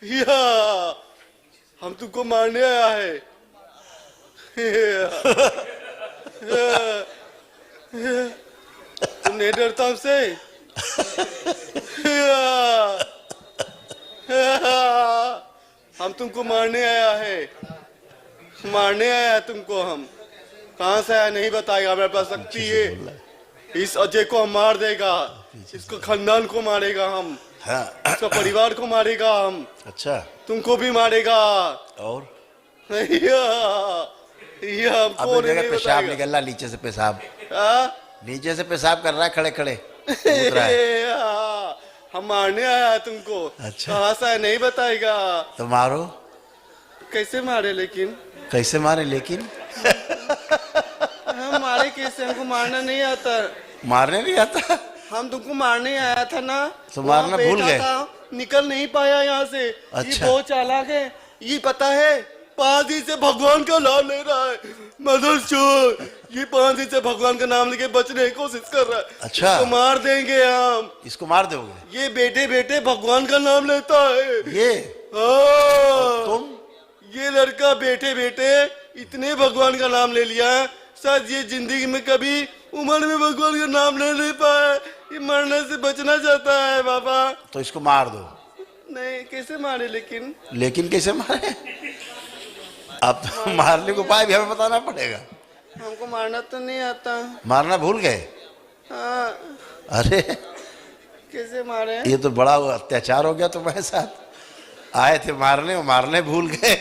या हम तुमको मारने आया है। तुम नहीं डरता हमसे? हम तुमको मारने आया है, मारने आया है तुमको। हम कहाँ से आया नहीं बताएगा, मेरे पास शक्ति है। इस अजय को हम मार देगा, इसको खानदान को मारेगा हम, हाँ। इसका परिवार को मारेगा हम। अच्छा, तुमको भी मारेगा। और हमको अब नहीं पेशाब बताएगा। निकल रहा नीचे से, पेशाब हाँ? नीचे से पेशाब कर रहा है, खड़े खड़े कूद रहा है। हम मारने आया है तुमको। अच्छा। कहाँ से आया नहीं बताएगा। तो मारो। कैसे मारे लेकिन? कैसे मारे लेकिन? हम मारे कैसे? हमको मारना नहीं आता। मारने नहीं आता? हम तुमको मारने आया था ना, तो मारना वहाँ भूल बैठा गए? था, निकल नहीं पाया यहाँ से। अच्छा। ये बहुत चालाक है, ये पता है 5 दिन से भगवान का नाम ले रहा है। मदर चोर, ये 5 दिन से भगवान का नाम लेके बचने की कोशिश कर रहा है। अच्छा। इसको मार देंगे हम। इसको मार दोगे? ये बेटे बेटे भगवान का नाम लेता है। ये हाँ। तुम? ये लड़का बेटे बेटे इतने भगवान का नाम ले लिया है, शायद ये जिंदगी में कभी उम्र में भगवान का नाम ले नहीं पाया। ये मरने से बचना चाहता है बाबा। तो इसको मार दो। नहीं, कैसे मारे लेकिन? लेकिन कैसे मारे? अब तो मारने को उपाय भी हमें बताना पड़ेगा। हमको मारना तो नहीं आता। मारना भूल गए? हाँ। अरे कैसे मारे? ये तो बड़ा अत्याचार हो गया तुम्हारे साथ। आए थे मारने, मारने भूल गए।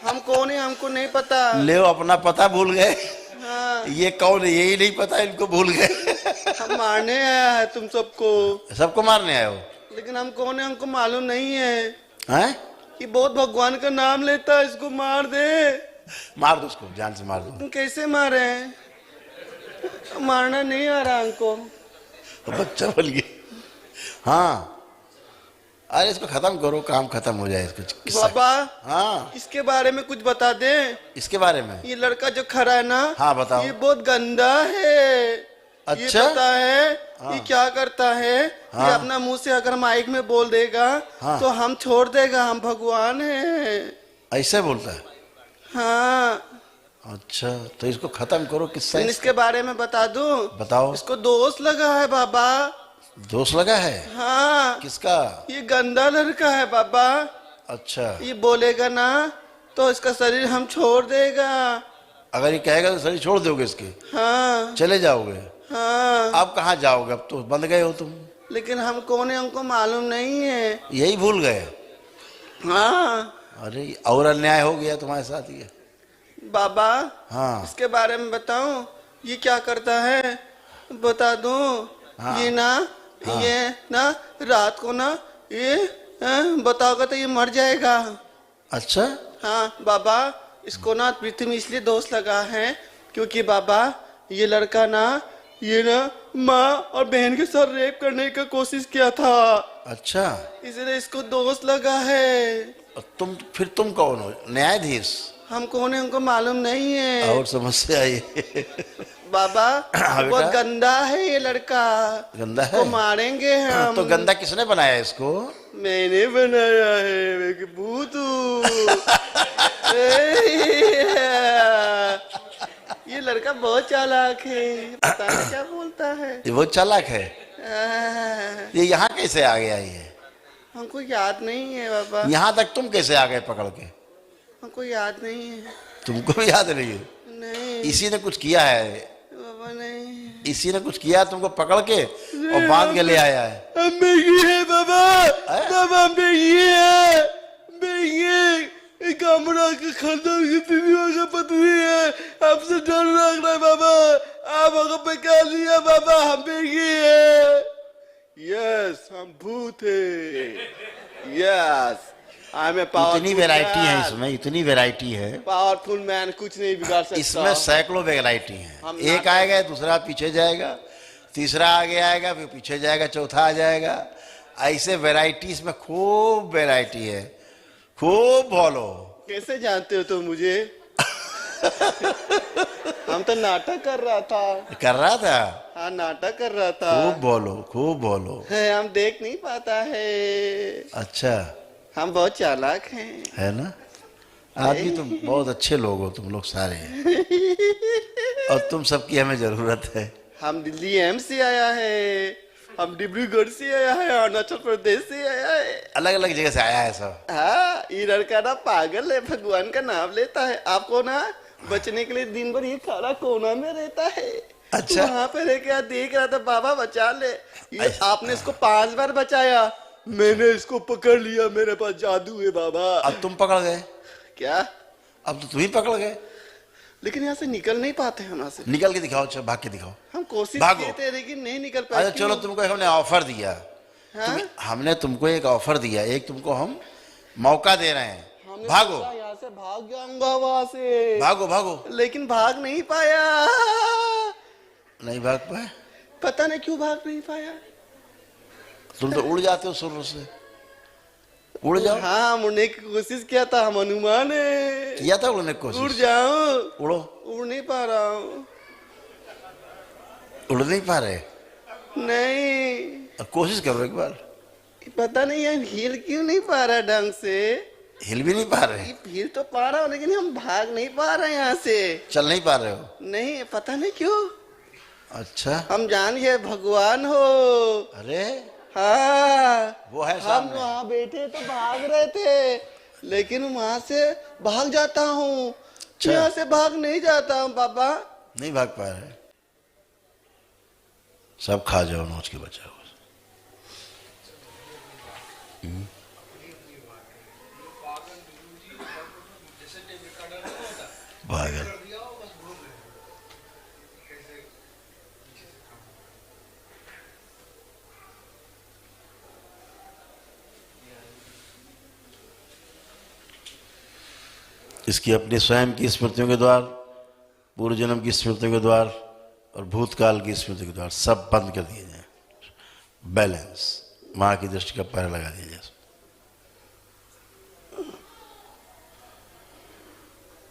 हम कौन है हमको नहीं पता। ले अपना पता भूल गए। हाँ। ये कौन है यही नहीं पता, इनको भूल गए। हम मारने आया है तुम सबको। सबको मारने आए हो? लेकिन हम कौन है हमको मालूम नहीं है। हैं? ये बहुत भगवान का नाम लेता है, इसको मार दे। मार दो उसको, जान से मार दो। तुम कैसे मारे? मारना नहीं आ रहा हमको। बच्चा बोल गया। हाँ, अरे इसको खत्म करो, काम खत्म हो जाए। इसको बाबा, हाँ, इसके बारे में कुछ बता दे। इसके बारे में? ये लड़का जो खड़ा है ना, हाँ बताओ। ये बहुत गंदा है। अच्छा। ये पता है हाँ। ये क्या करता है? हाँ। ये अपना मुंह से अगर माइक में बोल देगा हाँ। तो हम छोड़ देगा, हम भगवान हैं। ऐसे बोलता है? हाँ। अच्छा, तो इसको खत्म करो। किससे? इसके बारे में बता दूं? बताओ। इसको दोष लगा है बाबा। दोष लगा है? हाँ। किसका? ये गंदा लड़का है बाबा। अच्छा, ये बोलेगा ना तो इसका शरीर हम छोड़ देगा। अगर ये कहेगा तो शरीर छोड़ दोगे इसके? हाँ। चले जाओगे? हाँ। अब कहाँ जाओगे? अब तो बंद गए हो तुम। लेकिन हम कौन है हमको मालूम नहीं है। यही भूल गए? हाँ। अरे और अन्याय हो गया तुम्हारे साथ ये। बाबा, हाँ। इसके बारे में बताऊं? ये क्या करता है बता दूं? हाँ। ये ना, हाँ। ये ना रात को ना ये बताओगे तो ये मर जाएगा। अच्छा। हाँ बाबा, इसको ना पृथ्वी में इसलिए दोष लगा है क्योंकि बाबा ये लड़का ना, ये ना माँ और बहन के साथ रेप करने का कोशिश किया था। अच्छा, इसलिए इसको दोष लगा है। फिर तुम कौन हो? न्यायाधीश? हम कौन है हमको मालूम नहीं है। और समस्या ये। बाबा हाँ बहुत बेटा। गंदा है ये लड़का। गंदा है? इसको मारेंगे हम। तो गंदा किसने बनाया इसको? मैंने बनाया है, मैं कि भूत हूँ। ये लड़का बहुत चालाक है, पता नहीं क्या बोलता है। ये बहुत चालाक है। ये यहाँ कैसे आ गया ये? हमको याद नहीं है बाबा। यहाँ तक तुम कैसे आ गए पकड़ के? हमको याद नहीं है। तुमको भी याद नहीं है? नहीं इसी ने कुछ किया है। बाबा, नहीं। इसी ने कुछ किया, तुमको पकड़ के और बांध के ले आया है। हम बेगी है बाबा। बाबा हम बेगी है, बेगी। कमरा के खानदान की बीवियों का पत्नी है, आपसे डर लग रहा है बाबा। आप अगर पका लिया बाबा, हम बेगी है। यस, हम भूत है। यस, इतनी वैरायटी है इसमें, इतनी वैरायटी है। पावरफुल मैन, कुछ नहीं बिगाड़ सकता। इसमें सैकड़ों वैरायटी है। एक आएगा, दूसरा पीछे जाएगा, तीसरा आगे आएगा, फिर पीछे जाएगा, चौथा आ जाएगा। ऐसे वैरायटी इसमें खूब वैरायटी है। खूब बोलो। कैसे जानते हो तुम मुझे? हम तो नाटक कर रहा था। कर रहा था? हाँ, नाटक कर रहा था। खूब बोलो, खूब बोलो। है, हम देख नहीं पाता है। अच्छा हम बहुत चालाक हैं। है ना? आदमी तुम बहुत अच्छे लोग हो, तुम लोग सारे। और तुम सबकी हमें जरूरत है। हम दिल्ली एम्स से आया है, हम डिब्रूगढ़ से आया है, अरुणाचल प्रदेश से आया है। अलग अलग जगह से आया है सब। हाँ, ये लड़का ना पागल है, भगवान का नाम लेता है। आपको ना बचने के लिए दिन भर ये खड़ा कोना में रहता है। अच्छा। वहां पे रह के देख रहा था, बाबा बचा ले। ये अच्छा। आपने इसको 5 बार बचाया, मैंने इसको पकड़ लिया, मेरे पास जादू है बाबा। अब तुम पकड़ गए? क्या? अब तो तुम ही पकड़ गए। लेकिन यहाँ से निकल नहीं पाते हैं, यहाँ से। निकल के दिखाओ, अच्छा भाग के दिखाओ। हम कोशिश भागो। किए थे लेकिन नहीं निकल पाए। अच्छा चलो, तुमको एक हमने ऑफर दिया। हाँ? हमने तुमको एक ऑफर दिया, एक तुमको हम मौका दे रहे हैं। हमने भागो। सोचा यहाँ से भाग जाऊंगा वहां से, भागो भागो। लेकिन भाग नहीं पाया। नहीं भाग पाए? पता नहीं क्यों भाग नहीं पाया। तुम तो उड़ जाते हो शुरू से, उड़ जाओ। हाँ, मुड़ने की कोशिश किया था, हम हनुमान है। किया था उड़ने की उड़ कोशिश? जाऊं, उड़ो। उड़ नहीं पा रहा हूँ। उड़ नहीं पा रहे? नहीं, अब कोशिश करो एक बार। पता नहीं यार, हिल क्यों नहीं पा रहा ढंग से। हिल भी नहीं पा रहे? हिल तो पा रहा हूँ, लेकिन हम भाग नहीं पा रहे यहाँ से। चल नहीं पा रहे हो? नहीं, पता नहीं क्यों। अच्छा। हम जान गए भगवान हो। अरे हाँ, वो है हम सामने। वहाँ बैठे तो भाग रहे थे, लेकिन वहां से भाग जाता हूँ। अच्छा। यहाँ से भाग नहीं जाता हूँ बाबा। नहीं भाग पा रहे? सब खा जाओ, नोच के बचाओ। पागल। इसकी अपनी स्वयं की स्मृतियों के द्वार, पूर्व जन्म की स्मृतियों के द्वार और भूतकाल की स्मृति के द्वार सब बंद कर दिए जाए। बैलेंस, मां की दृष्टि का पैर लगा दिया जाए।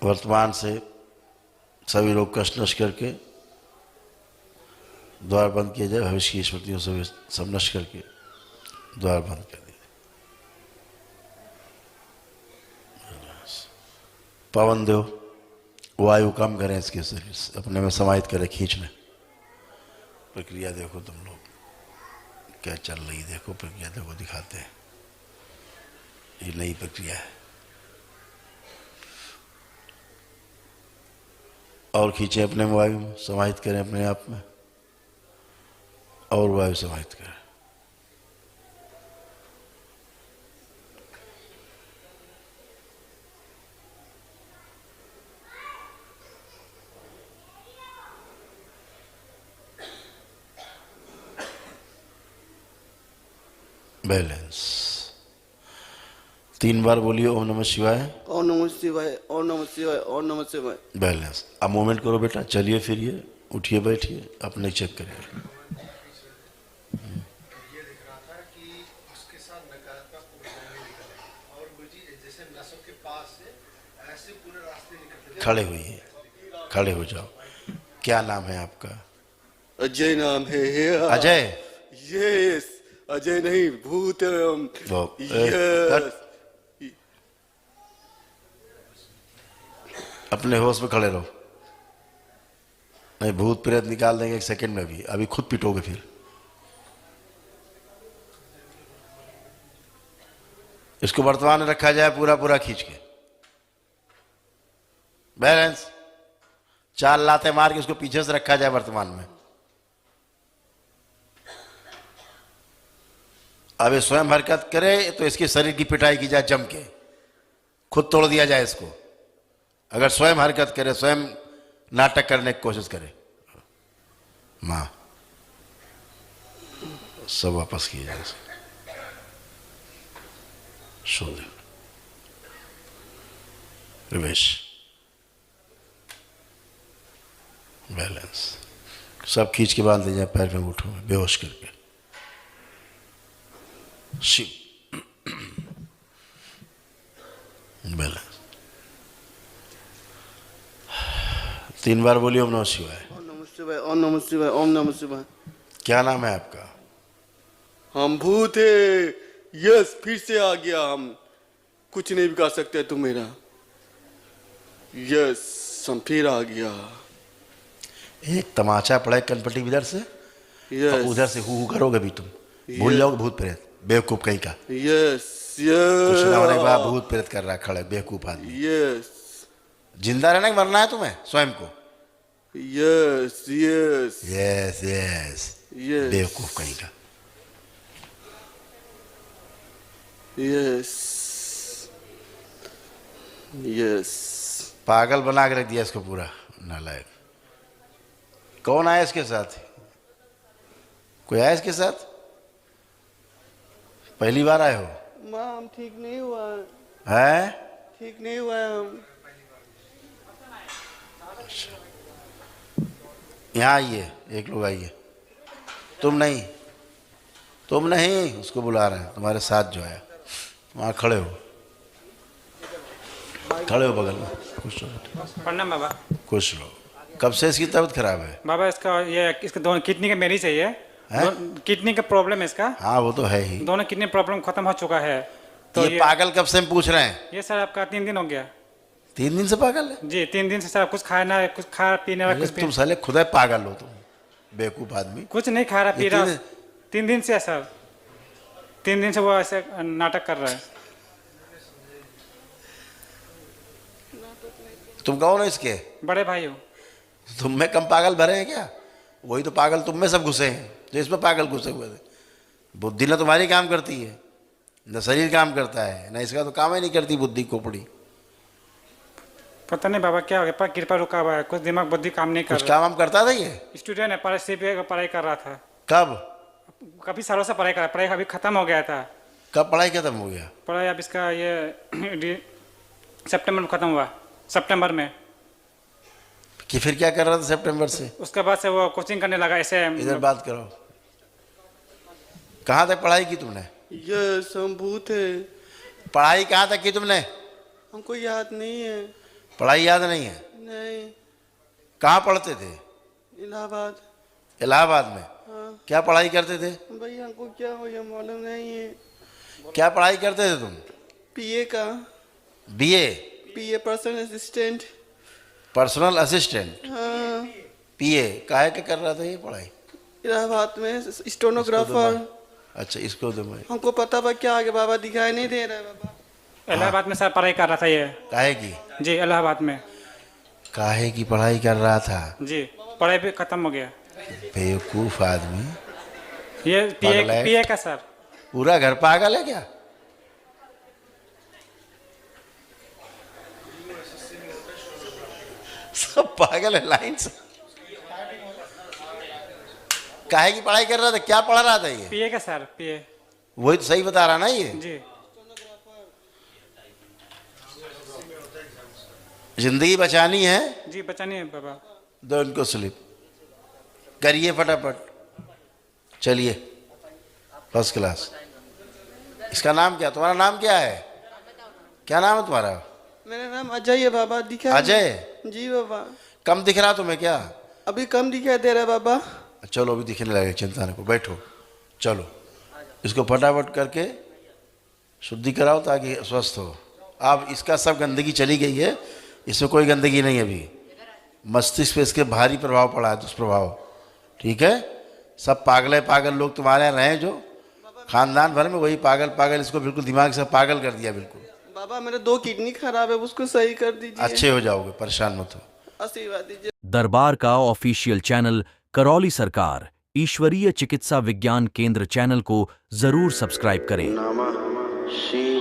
वर्तमान से सभी लोग कष्ट नष्ट करके द्वार बंद किया जाए। भविष्य की स्मृतियों से सब नष्ट करके द्वार बंद कर दिया। पवन देव, वायु कम करें इसके शरीर से, अपने में समाहित करें, खींचने। प्रक्रिया देखो तुम लोग क्या चल रही, देखो प्रक्रिया देखो, दिखाते हैं। ये नई प्रक्रिया है। और खींचे अपने में वायु, समाहित करें अपने आप में, और वायु समाहित करें। बैलेंस। 3 बार बोलिए ओम नमः शिवाय। ओम नमः शिवाय, ओम नमः शिवाय, ओम नमः शिवाय। बैलेंस। अब मूवमेंट करो बेटा, चलिए फिरिए, उठिए बैठिए, अपने चेक करिए। ये दिख रहा था कि उसके साथ नकारात्मक ऊर्जाएं निकले और मुझे जैसे नसों के पास से ऐसे पूरे रास्ते निकलते। खड़े होइए, खड़े हो जाओ। क्या नाम है आपका? अजय नाम है। अजय? यस, अजय नहीं, भूतम। वो, यस। अपने होश में खड़े रहो, नहीं भूत प्रेत निकाल देंगे 1 सेकंड में भी। अभी खुद पिटोगे फिर। इसको वर्तमान में रखा जाए, पूरा पूरा खींच के। बैलेंस। 4 लाते मार के उसको पीछे से रखा जाए वर्तमान में। अब ये स्वयं हरकत करे तो इसके शरीर की पिटाई की जाए जम के, खुद तोड़ दिया जाए इसको। अगर स्वयं हरकत करे, स्वयं नाटक करने की कोशिश करे, मां सब वापस किए जाए। शोध प्रवेश, बैलेंस। सब खींच के बांध दीजिए पैर में, उठो बेहोश करके। शिव, बैलेंस। 3 बार बोलिए ओम नमः शिवाय। ओम नमः शिवाय, ओम नमः शिवाय, ओम नमः शिवाय। क्या नाम है आपका? हम भूत है। यस, फिर से आ गया। हम कुछ नहीं बिगाड़ सकते तुम मेरा। यस, हम फिर आ गया। एक तमाचा पड़ा है कनपट्टी इधर से और यस उधर से हु करोगे भी तुम, भूल जाओगे भूत प्रेत, बेवकूफ कहीं का। यस कुछ ना होने के बाद यस भूत प्रेत कर रहा है खड़े, बेवकूफ आदमी। यस जिंदा रहना कि मरना है तुम्हें स्वयं को? Yes yes yes yes, yes बेवकूफ कहीं का। Yes yes. पागल बना के रख दिया इसको पूरा, नालायक। कौन आया इसके साथ? कोई आया इसके साथ? पहली बार आए हो? माँ, हम ठीक नहीं हुआ। हैं? ठीक नहीं हुआ है हम। यहाँ आइए, एक लोग आइए। तुम नहीं, उसको बुला रहे हैं, तुम्हारे साथ जो है। वहाँ खड़े हो बगल में। खुश रहो, प्रणाम बाबा। खुश रहो। कब से इसकी तबीयत खराब है? बाबा इसका दोनों किडनी का मेरी चाहिए। किडनी का प्रॉब्लम है इसका। हाँ वो तो है ही। दोनों किडनी प्रॉब्लम खत्म हो चुका है। तो ये पागल कब से हम पूछ रहे हैं? ये सर आपका 3 दिन हो गया। 3 दिन से पागल है? जी 3 दिन से सर कुछ खाना, कुछ खा पीने वाला अरे कुछ तुम साले खुदा पागल हो तुम, बेवकूफ आदमी। कुछ नहीं खा रहा पी ये रहा। 3 दिन से है सर, 3 दिन से वो ऐसे नाटक कर रहा है। तुम कौन हो इसके? बड़े भाई हो। तुम में कम पागल भरे हैं क्या? वही तो पागल तुम में सब घुसे हैं, जो इसमें पागल घुसे हुए थे। बुद्धि ना तुम्हारी काम करती है, न शरीर काम करता है, न इसका तो काम ही नहीं करती बुद्धि खोपड़ी। पता नहीं बाबा क्या हो गया, पर कृपा रुका हुआ है, कुछ दिमाग बुद्धि काम नहीं कर कुछ रहा। काम हम करता था ये? स्टूडेंट है, पढ़ाई कर रहा था। कब? काफी सालों से पढ़ाई कर रहा, पढ़ाई अभी खत्म हो गया था। कब पढ़ाई खत्म हो गया? पढ़ाई अब इसका ये सितंबर में खत्म हुआ, सितंबर में। कि फिर क्या कर रहा था सितंबर से? उसके बाद से वो कोचिंग करने लगा ऐसे। इधर बात करो। कहाँ तक पढ़ाई की तुमने? यस, हम भूत है। पढ़ाई कहाँ तक की तुमने? हमको याद नहीं है। पढ़ाई याद नहीं है? नहीं। कहाँ पढ़ते थे? इलाहाबाद। इलाहाबाद में? हाँ क्या पढ़ाई करते थे? भाई, हमको क्या हो ये मालूम नहीं है। क्या पढ़ाई करते थे तुम? पीए का। बीए? पीए, पर्सनल असिस्टेंट। Personal assistant? हाँ, पीए काहे के कर रहा था ये पढ़ाई? इलाहाबाद में स्टेनोग्राफर। अच्छा, इसको दो भाई। हमको पता बा क्या आगे बाबा, दिखाई नहीं दे रहा है बाबा। इलाहाबाद में सर पढ़ाई कर रहा था ये। काहे की? जी इलाहाबाद में। काहे की पढ़ाई कर रहा था? जी पढ़ाई भी खत्म हो गया। बेवकूफ आदमी। ये पीए का सर। पूरा घर पागल है क्या? सब पागल है लाइन से। काहे की पढ़ाई कर रहा था? क्या पढ़ रहा था ये? पीए का सर, पीए। वही तो सही बता रहा ना ये। जी जिंदगी बचानी है? जी बचानी है बाबा। दो इनको स्लिप करिए फटाफट। चलिए, फर्स्ट क्लास। इसका नाम क्या? तुम्हारा नाम क्या है? क्या नाम है तुम्हारा? मेरा नाम अजय है बाबा। दिखा? अजय? जी बाबा। कम दिख रहा तुम्हें क्या? अभी कम दिखाई दे रहा है बाबा। चलो अभी दिखने लगे, चिंता न करो, बैठो। चलो इसको फटाफट करके शुद्धि कराओ ताकि स्वस्थ हो। अब इसका सब गंदगी चली गई है, इसमें कोई गंदगी नहीं है अभी। मस्तिष्क पे इसके भारी प्रभाव पड़ा है, दुष्प्रभाव। ठीक है? सब पागल लोग तुम्हारे यहाँ रहे, जो खानदान भर में वही पागल इसको बिल्कुल दिमाग से पागल कर दिया बिल्कुल। बाबा, मेरे 2 किडनी खराब है, उसको सही कर दीजिए। अच्छे हो जाओगे, परेशान मत हो। आशीर्वाद दीजिए। दरबार का ऑफिशियल चैनल करौली सरकार ईश्वरीय चिकित्सा विज्ञान केंद्र चैनल को जरूर सब्सक्राइब करें। नमः शिवाय।